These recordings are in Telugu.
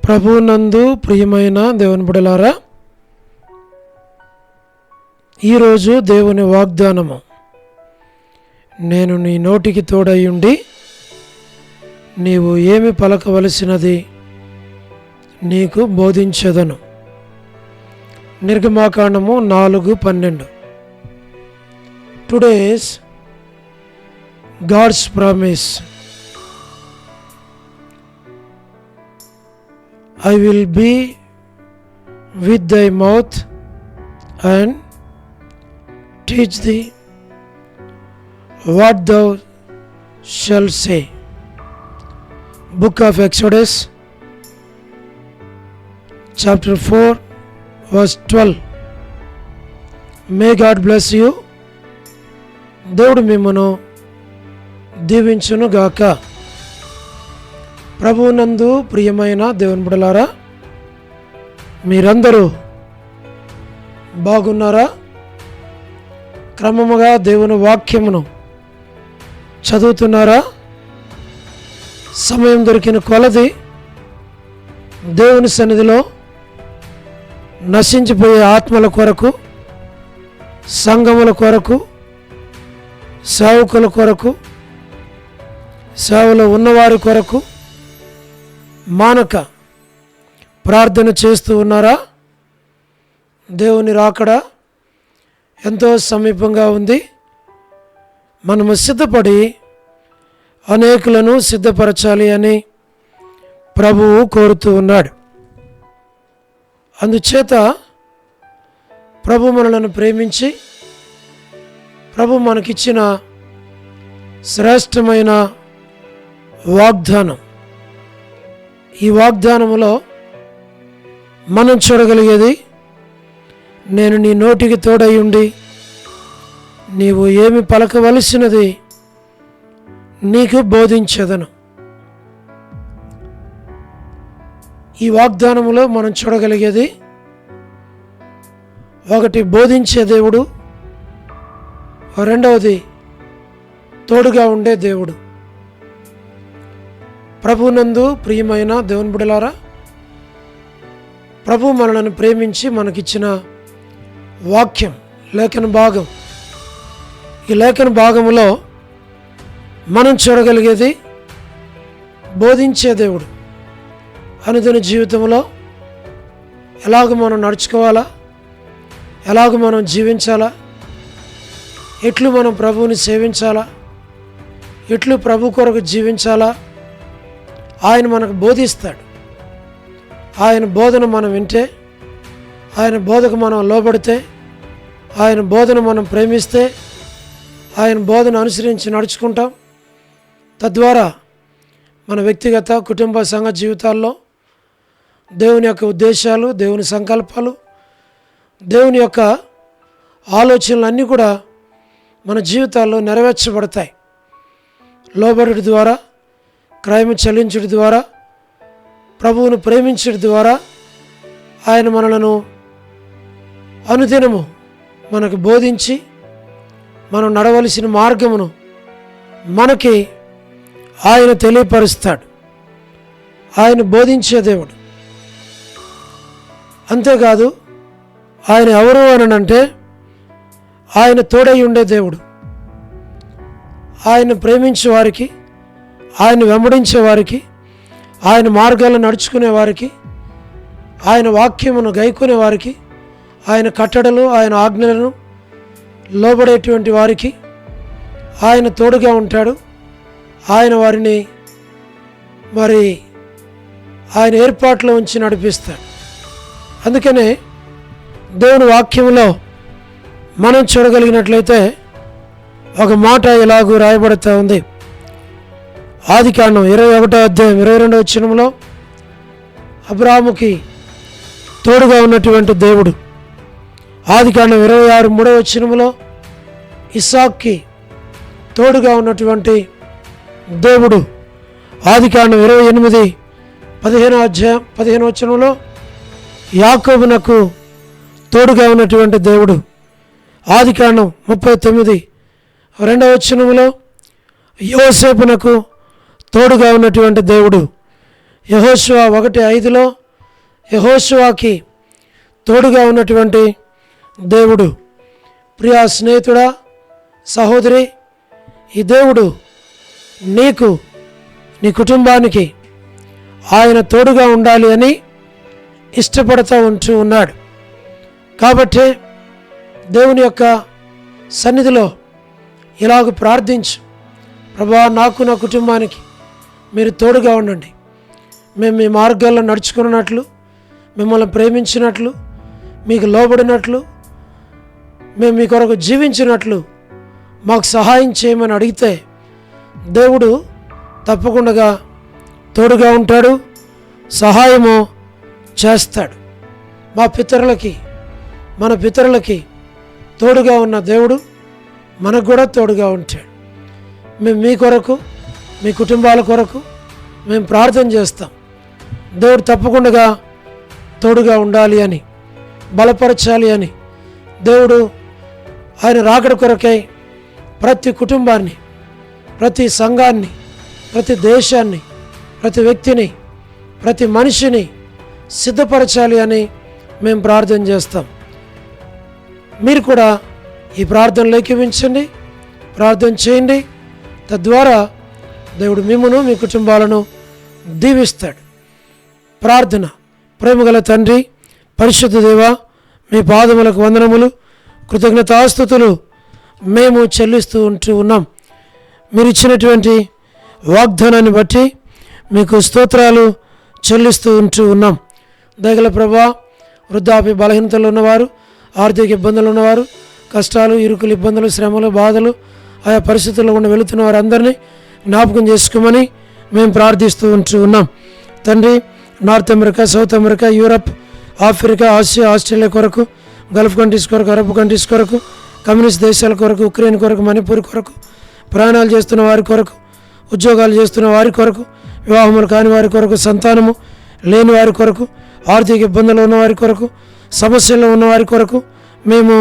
ప్రభువునందు ప్రియమైన దేవుని బిడ్డలారా, ఈరోజు దేవుని వాగ్దానము, నేను నీ నోటికి తోడయ్యుండి నీవు ఏమి పలకవలసినది నీకు బోధించెదను. నిర్గమాకాండము 4:12. Today's God's promise. I will be with thy mouth and teach thee what thou shalt say. Book of Exodus chapter 4 verse 12. May God bless you. దేవుడు మిమ్మును దీవించును గాక. ప్రభువునందు ప్రియమైన దేవుని బిడ్డలారా, మీరందరూ బాగున్నారా? క్రమముగా దేవుని వాక్యమును చదువుతున్నారా? సమయం దొరికిన కొలది దేవుని సన్నిధిలో నశించిపోయే ఆత్మల కొరకు, సంఘముల కొరకు, సేవకుల కొరకు, సేవలో ఉన్నవారి కొరకు మానక ప్రార్థన చేస్తూ ఉన్నారా? దేవుని రాకడ ఎంతో సమీపంగా ఉంది. మనము సిద్ధపడి అనేకులను సిద్ధపరచాలి అని ప్రభువు కోరుతూ ఉన్నాడు. అందుచేత ప్రభు మనలను ప్రేమించి ప్రభు మనకిచ్చిన శ్రేష్టమైన వాగ్దానం, ఈ వాగ్దానములో మనం చూడగలిగేది, నేను నీ నోటికి తోడయ్యుండి నీవు ఏమి పలకవలసినది నీకు బోధించెదను. ఈ వాగ్దానములో మనం చూడగలిగేది, ఒకటి బోధించే దేవుడు, రెండవది తోడుగా ఉండే దేవుడు. ప్రభునందు ప్రియమైన దేవుని బిడ్డలారా, ప్రభు మనలను ప్రేమించి మనకిచ్చిన వాక్యం, లేఖన భాగం. ఈ లేఖన భాగములో మనం చూడగలిగేది, బోధించే దేవుడు అనుదిన జీవితంలో ఎలాగ మనం నడుచుకోవాలా, ఎలాగ మనం జీవించాలా, ఎట్లు మనం ప్రభువుని సేవించాలా, ఎట్లు ప్రభు కొరకు జీవించాలా, ఆయన మనకు బోధిస్తాడు. ఆయన బోధన మనం వింటే, ఆయన బోధకు మనం లోబడితే, ఆయన బోధన మనం ప్రేమిస్తే, ఆయన బోధన అనుసరించి నడుచుకుంటాం. తద్వారా మన వ్యక్తిగత, కుటుంబ, సంఘ జీవితాల్లో దేవుని యొక్క ఉద్దేశాలు, దేవుని సంకల్పాలు, దేవుని యొక్క ఆలోచనలు అన్నీ కూడా మన జీవితాల్లో నెరవేర్చబడతాయి. లోబడి ద్వారా, క్రయము చెల్లించడం ద్వారా, ప్రభువును ప్రేమించడం ద్వారా ఆయన మనలను అనుదినము మనకు బోధించి మనం నడవలసిన మార్గమును మనకి ఆయన తెలియపరుస్తాడు. ఆయన బోధించే దేవుడు. అంతేకాదు, ఆయన ఎవరు అనంటే ఆయన తోడై ఉండే దేవుడు. ఆయన ప్రేమించే వారికి, ఆయన వెంబడించే వారికి, ఆయన మార్గాలను నడుచుకునే వారికి, ఆయన వాక్యమును గైకొనే వారికి, ఆయన కట్టడలు, ఆయన ఆజ్ఞలను లోబడేటువంటి వారికి ఆయన తోడుగా ఉంటాడు. ఆయన వారిని ఆయన ఏర్పాట్లో ఉంచి నడిపిస్తాడు. అందుకనే దేవుని వాక్యంలో మనం చూడగలిగినట్లయితే ఒక మాట ఇలాగూ రాయబడుతూ ఉంది. ఆదికాండం 21:22 అబ్రాహాముకి తోడుగా ఉన్నటువంటి దేవుడు. ఆదికాండం 26:3 ఇస్సాక్కి తోడుగా ఉన్నటువంటి దేవుడు. ఆదికాండం 28:15 యాకోబునకు తోడుగా ఉన్నటువంటి దేవుడు. ఆదికాండం 39:2 యోసేపునకు తోడుగా ఉన్నటువంటి దేవుడు. యెహోషువ 1:5లో యెహోషువాకి తోడుగా ఉన్నటువంటి దేవుడు. ప్రియా స్నేహితుడా, సహోదరి, ఈ దేవుడు నీకు, నీ కుటుంబానికి ఆయన తోడుగా ఉండాలి అని ఇష్టపడుతూ ఉన్నాడు. కాబట్టి దేవుని యొక్క సన్నిధిలో ఇలాగ ప్రార్థించు. ప్రభువా, నాకు నా కుటుంబానికి మీరు తోడుగా ఉండండి. మేము మీ మార్గాల్లో నడుచుకున్నట్లు, మిమ్మల్ని ప్రేమించినట్లు, మీకు లోబడినట్లు, మేము మీ కొరకు జీవించినట్లు మాకు సహాయం చేయమని అడిగితే దేవుడు తప్పకుండా తోడుగా ఉంటాడు, సహాయము చేస్తాడు. మన పితరులకి తోడుగా ఉన్న దేవుడు మనకు కూడా తోడుగా ఉంటాడు. మేము మీ కొరకు, మీ కుటుంబాల కొరకు మేము ప్రార్థన చేస్తాం. దేవుడు తప్పకుండా తోడుగా ఉండాలి అని, బలపరచాలి అని దేవుడు ఆయన రాకడ కొరకై ప్రతి కుటుంబాన్ని, ప్రతి సంఘాన్ని, ప్రతి దేశాన్ని, ప్రతి వ్యక్తిని, ప్రతి మనిషిని సిద్ధపరచాలి అని మేము ప్రార్థన చేస్తాం. మీరు కూడా ఈ ప్రార్థనలో ఏకీవించండి, ప్రార్థన చేయండి. తద్వారా దేవుడు మిమ్మును, మీ కుటుంబాలను దీవిస్తాడు. ప్రార్థన. ప్రేమగల తండ్రి, పరిశుద్ధ దేవా, మీ పాదములకు వందనములు, కృతజ్ఞతాస్తుతులు మేము చెల్లిస్తూ ఉన్నాం. మీరు ఇచ్చినటువంటి వాగ్దానాన్ని బట్టి మీకు స్తోత్రాలు చెల్లిస్తూ ఉన్నాం. దయగల ప్రభా, వృద్ధాప్య బలహీనతలు ఉన్నవారు, ఆర్థిక ఇబ్బందులు ఉన్నవారు, కష్టాలు, ఇరుకులు, ఇబ్బందులు, శ్రమలు, బాధలు, ఆయా పరిస్థితుల్లో ఉన్న వెళుతున్న వారందరినీ జ్ఞాపకం చేసుకోమని మేము ప్రార్థిస్తూ ఉన్నాం. తండ్రి, north America, south America, Europe, Africa, Asia, Australia కొరకు, గల్ఫ్ కంట్రీస్ కొరకు, అరబ్ కంట్రీస్ కొరకు, కమ్యూనిస్ట్ దేశాల కొరకు, ఉక్రెయిన్ కొరకు, మణిపూర్ కొరకు, ప్రయాణాలు చేస్తున్న వారి కొరకు, ఉద్యోగాలు చేస్తున్న వారి కొరకు, వివాహములు కాని వారి కొరకు, సంతానము లేని వారి కొరకు, ఆర్థిక ఇబ్బందులు ఉన్నవారి కొరకు, సమస్యల్లో ఉన్నవారి కొరకు మేము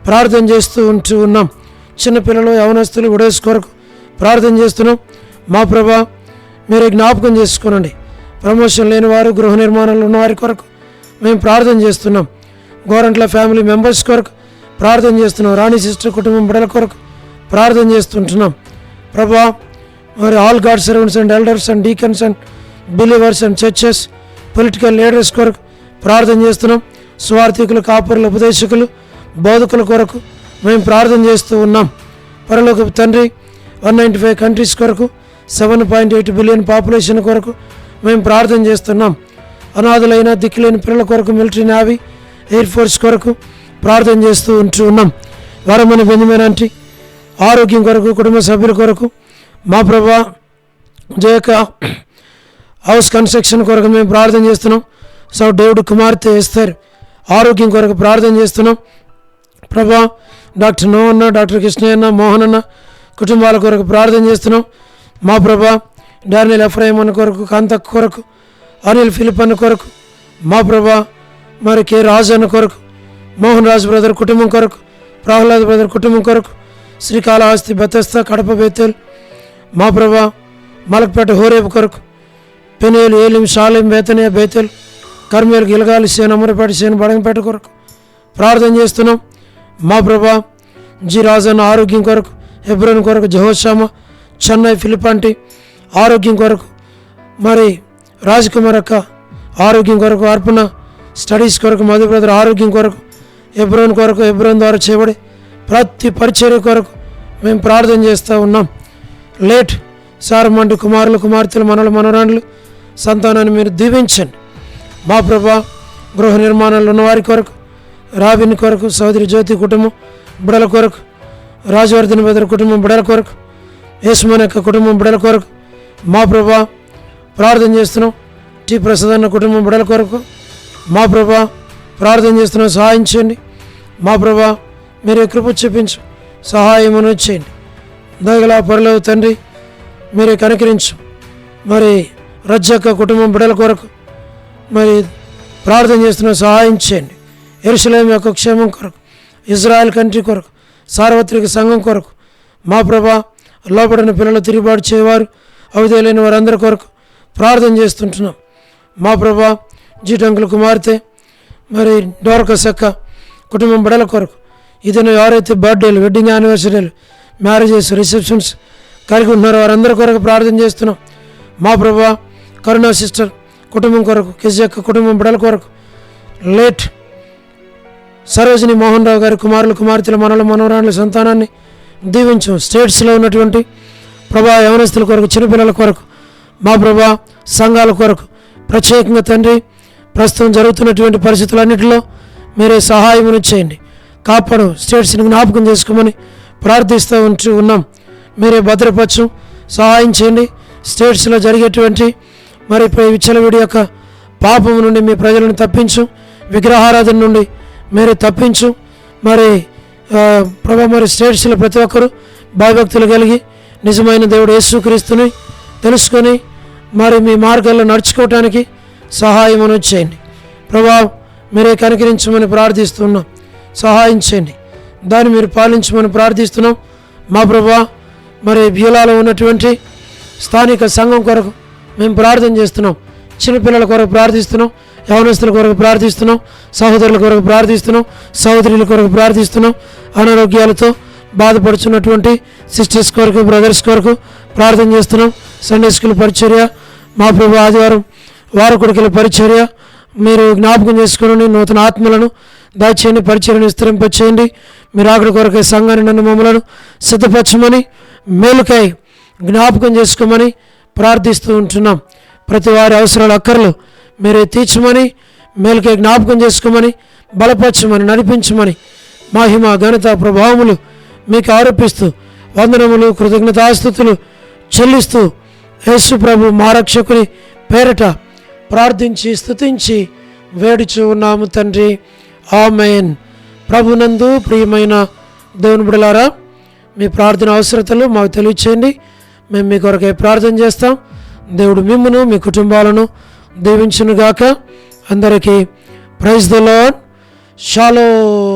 ప్రార్థన చేస్తూ ఉన్నాం. చిన్నపిల్లలు, యవనస్తులు, విడోస్ కొరకు ప్రార్థన చేస్తున్నాం. మా ప్రభా, మీరే జ్ఞాపకం చేసుకోనండి. ప్రమోషన్ లేని వారు, గృహ నిర్మాణాలు ఉన్నవారి కొరకు మేము ప్రార్థన చేస్తున్నాం. గోరంట్ల ఫ్యామిలీ మెంబర్స్ కొరకు ప్రార్థన చేస్తున్నాం. రాణి సిస్టర్ కుటుంబం బిడ్డల కొరకు ప్రార్థన చేస్తుంటున్నాం. ప్రభా, మరి all God servants and elders and deacons and believers and churches, political leaders కొరకు ప్రార్థన చేస్తున్నాం. స్వార్థికులు, కాపురులు, ఉపదేశకులు, బోధకుల కొరకు మేము ప్రార్థన చేస్తూ ఉన్నాం. పరలోకపు తండ్రి, 195 కంట్రీస్ కొరకు, 7.8 బిలియన్ పాపులేషన్ కొరకు మేము ప్రార్థన చేస్తున్నాం. అనాథులైన, దిక్కులేని పిల్లల కొరకు, మిలిటరీ, నేవీ, ఎయిర్ ఫోర్స్ కొరకు ప్రార్థన చేస్తూ ఉన్నాం. వరమని బెంజమిన్ ఆంటీ ఆరోగ్యం కొరకు, కుటుంబ సభ్యుల కొరకు, మా ప్రభా జయక హౌస్ కన్స్ట్రక్షన్ కొరకు మేము ప్రార్థన చేస్తున్నాం. సో దేవుడు కుమార్తె ఎస్తర్ ఆరోగ్యం కొరకు ప్రార్థన చేస్తున్నాం. ప్రభా, డాక్టర్ నోవన్న, డాక్టర్ కృష్ణయ్యన్న, మోహన్ అన్న కుటుంబాల కొరకు ప్రార్థన చేస్తున్నాం. మా ప్రభా, డానియల్ ఎఫ్రాయిం అన్న కొరకు, కాంతక్ కొరకు, అనిల్ ఫిలిప్ అన్న కొరకు, మా ప్రభా, మరి కె రాజు అన్న కొరకు, మోహన్ రాజు బ్రదర్ కుటుంబం కొరకు, ప్రహ్లాద్ బ్రదర్ కుటుంబం కొరకు, శ్రీకాళహస్తి, బెతస్తా, కడప, బేతేల్, మా ప్రభా, మలక్పేట, హోరేపు కొరకు, పెనేలు, ఏలిం, షాలేం, బేతనియా, బేతేల్, కర్మేలు, గిలగాలి, సేను, అమరపేట, సేను, బడంగపేట కొరకు ప్రార్థన చేస్తున్నాం. మా ప్రభా, జి రాజన్న ఆరోగ్యం కొరకు, హెబ్రోన్ కొరకు, జహోషామ, చెన్నై, ఫిలిపాంటి ఆరోగ్యం కొరకు, మరి రాజ్కుమార్ అక్క ఆరోగ్యం కొరకు, అర్పణ స్టడీస్ కొరకు, మధు బ్రదర్ ఆరోగ్యం కొరకు, హెబ్రోన్ కొరకు, హెబ్రోన్ ద్వారా చేయబడి ప్రతి పరిచర్య కొరకు మేము ప్రార్థన చేస్తూ ఉన్నాం. లేట్ సారమంటి కుమారులు, కుమార్తెలు, మనలు, మనరాండ్లు సంతానాన్ని మీరు దీవించండి. మా ప్రభా, గృహ నిర్మాణాలు ఉన్నవారి కొరకు, రాబిన్ కొరకు, సోదరి జ్యోతి కుటుంబం బిడల కొరకు, రాజవర్ధన్ బెదర్ కుటుంబం బిడల కొరకు, యేసుమన్ యొక్క కుటుంబం బిడల కొరకు మా ప్రభా ప్రార్థన చేస్తున్నాం. టి ప్రసాద్ అన్న కుటుంబం బిడల కొరకు మా ప్రభా ప్రార్థన చేస్తున్నాం. సహాయం చేయండి మా ప్రభా, మీరే కృప చూపించు, సహాయమును చేయండి. దయగల పరలోక తండ్రి, మీరే కనికరించు. మరి రజ్జక్క కుటుంబం బిడల కొరకు మరి ప్రార్థన చేస్తున్న సహాయం చేయండి. యెరూషలేము యొక్క క్షేమం కొరకు, ఇజ్రాయెల్ కంట్రీ కొరకు, సార్వత్రిక సంఘం కొరకు మా ప్రభా, లోపడిన పిల్లలు, తిరుగుబాటు చేయవారు, అవిధేయులైన వారందరి కొరకు ప్రార్థన చేస్తుంటున్నాం. మా ప్రభా జీటంకుల కుమార్తె మరి డోర్కస్ అక్క కుటుంబం బిడల కొరకు ఇతను ఎవరైతే బర్త్డేలు, వెడ్డింగ్ యానివర్సరీలు, మ్యారేజెస్, రిసెప్షన్స్ కలిగి ఉన్నారో వారందరి కొరకు ప్రార్థన చేస్తున్నాం. మా ప్రభా కరుణా సిస్టర్ కుటుంబం కొరకు, కిజి అక్క కుటుంబం బిడల కొరకు, లేట్ సరోజిని మోహన్ రావు గారి కుమారులు, కుమార్తెల, మనవరాళ్ళ సంతానాన్ని దీవించు. స్టేట్స్లో ఉన్నటువంటి ప్రభా యవనస్తుల కొరకు, చిన్నపిల్లల కొరకు, మా ప్రభా సంఘాల కొరకు ప్రత్యేకంగా తండ్రి ప్రస్తుతం జరుగుతున్నటువంటి పరిస్థితులన్నింటిలో మీరే సహాయమును చేయండి. కాపాడు. స్టేట్స్ని జ్ఞాపకం చేసుకోమని ప్రార్థిస్తూ ఉన్నాం. మీరే భద్రపరచు, సహాయం చేయండి. స్టేట్స్లో జరిగేటువంటి మరి విచ్చలవిడి యొక్క పాపము నుండి మీ ప్రజలను తప్పించు. విగ్రహారాధన నుండి మీరే తప్పించు. మరి ప్రభా మరి స్టేట్స్లో ప్రతి ఒక్కరూ భయభక్తులు కలిగి నిజమైన దేవుడు యేసుక్రీస్తుని తెలుసుకొని మరి మీ మార్గాల్లో నడుచుకోవటానికి సహాయం చేయండి. ప్రభా మీరే కనికరించమని ప్రార్థిస్తున్నాం. సహాయం చేయండి. దాన్ని మీరు పాలించమని ప్రార్థిస్తున్నాం. మా ప్రభా మరి బ్యూలాలో ఉన్నటువంటి స్థానిక సంఘం కొరకు మేము ప్రార్థన చేస్తున్నాం. చిన్నపిల్లల కొరకు ప్రార్థిస్తున్నాం. యవనస్తుల కొరకు ప్రార్థిస్తున్నాం. సహోదరుల కొరకు ప్రార్థిస్తున్నాం. సహోదరుల కొరకు ప్రార్థిస్తున్నాం. అనారోగ్యాలతో బాధపడుతున్నటువంటి సిస్టర్స్ కొరకు, బ్రదర్స్ కొరకు ప్రార్థన చేస్తున్నాం. సండే స్కూల్ పరిచర్య, మా ప్రభు ఆదివారం వారకుడికల పరిచర్య మీరు జ్ఞాపకం చేసుకుని నూతన ఆత్మలను దయచేయండి. పరిచర్యను విస్తరింపచేయండి. మీరు అక్కడి కొరకే సంఘాన్ని నన్ను మమ్మలను సిద్ధపరచమని, మేలుకై జ్ఞాపకం చేసుకోమని ప్రార్థిస్తూ ఉంటున్నాం. ప్రతి వారి అవసరాలు, అక్కర్లు మీరే తీర్చమని, మేలుకై జ్ఞాపకం చేసుకోమని, బలపరచమని, నడిపించమని మహిమ, ఘనత, ప్రభావములు మీకు ఆరోపిస్తూ వందనములు, కృతజ్ఞతాస్తుతులు చెల్లిస్తూ యేసు ప్రభు మా రక్షకుని పేరట ప్రార్థించి స్తుతించి వేడుచు ఉన్నాము తండ్రి. ఆమేన్. ప్రభునందు ప్రియమైన దేవుని బిడ్డలారా, మీ ప్రార్థన అవసరతలు మాకు తెలియచేయండి. మేము మీ కొరకే ప్రార్థన చేస్తాం. దేవుడు మిమ్మును, మీ కుటుంబాలను దీవించునుగాక. అందరికీ ప్రైజ్ ది లార్డ్. షాలోమ్.